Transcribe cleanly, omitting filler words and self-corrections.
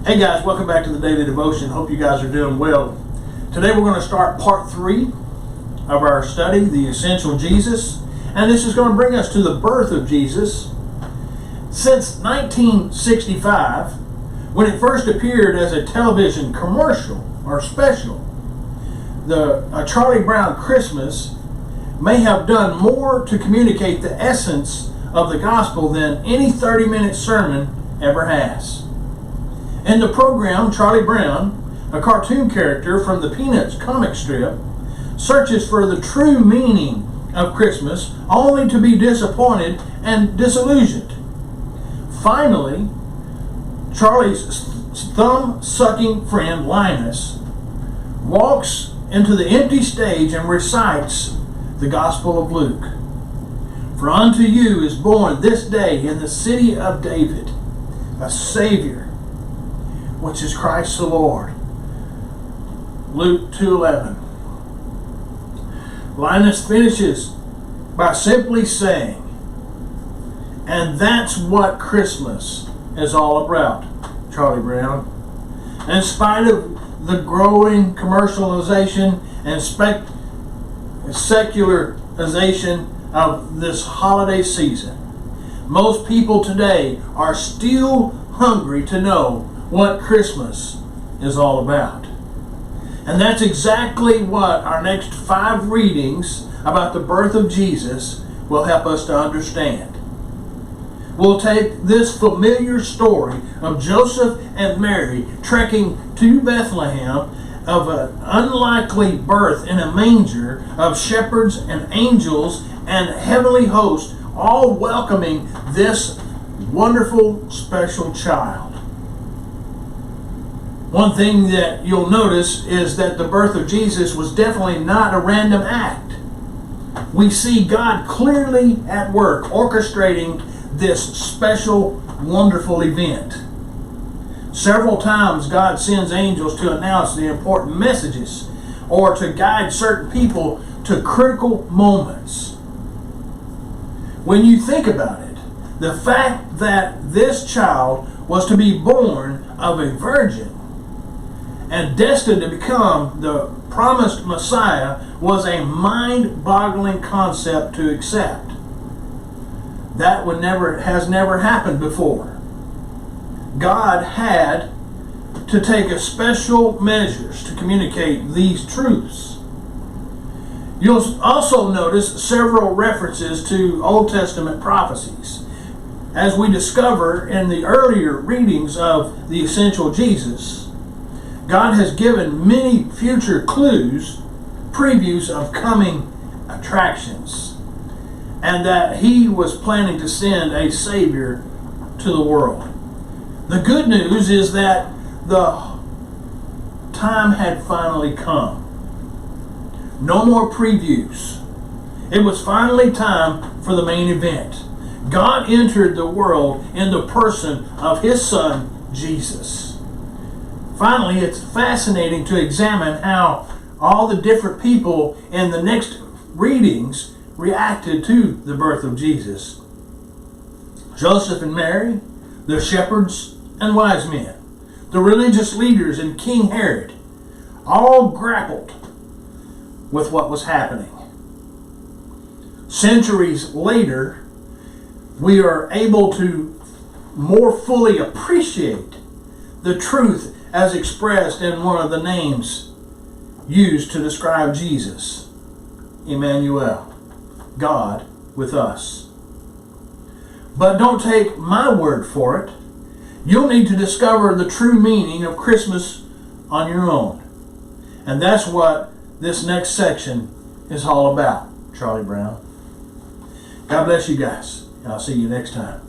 Hey guys, welcome back to the Daily Devotion. Hope you guys are doing well. Today we're going to start part 3 of our study, The Essential Jesus. And this is going to bring us to the birth of Jesus. Since 1965, when it first appeared as a television commercial or special, the Charlie Brown Christmas may have done more to communicate the essence of the gospel than any 30-minute sermon ever has. In the program, Charlie Brown, a cartoon character from the Peanuts comic strip, searches for the true meaning of Christmas only to be disappointed and disillusioned. Finally, Charlie's thumb-sucking friend Linus walks into the empty stage and recites the Gospel of Luke. For unto you is born this day in the city of David a Savior, which is Christ the Lord. Luke 2:11. Linus finishes by simply saying, and that's what Christmas is all about, Charlie Brown. In spite of the growing commercialization and secularization of this holiday season, most people today are still hungry to know what Christmas is all about. And that's exactly what our next 5 readings about the birth of Jesus will help us to understand. We'll take this familiar story of Joseph and Mary trekking to Bethlehem, of an unlikely birth in a manger, of shepherds and angels and heavenly hosts all welcoming this wonderful special child. One thing that you'll notice is that the birth of Jesus was definitely not a random act. We see God clearly at work orchestrating this special, wonderful event. Several times God sends angels to announce the important messages or to guide certain people to critical moments. When you think about it, the fact that this child was to be born of a virgin and destined to become the promised Messiah was a mind-boggling concept to accept. That has never happened before. God had to take special measures to communicate these truths. You'll also notice several references to Old Testament prophecies. As we discover in the earlier readings of the Essential Jesus, God has given many future clues, previews of coming attractions, and that He was planning to send a Savior to the world. The good news is that the time had finally come. No more previews. It was finally time for the main event. God entered the world in the person of His Son, Jesus. Finally, it's fascinating to examine how all the different people in the next readings reacted to the birth of Jesus. Joseph and Mary, the shepherds and wise men, the religious leaders and King Herod, all grappled with what was happening. Centuries later, we are able to more fully appreciate the truth as expressed in one of the names used to describe Jesus, Emmanuel, God with us. But don't take my word for it. You'll need to discover the true meaning of Christmas on your own. And that's what this next section is all about, Charlie Brown. God bless you guys, and I'll see you next time.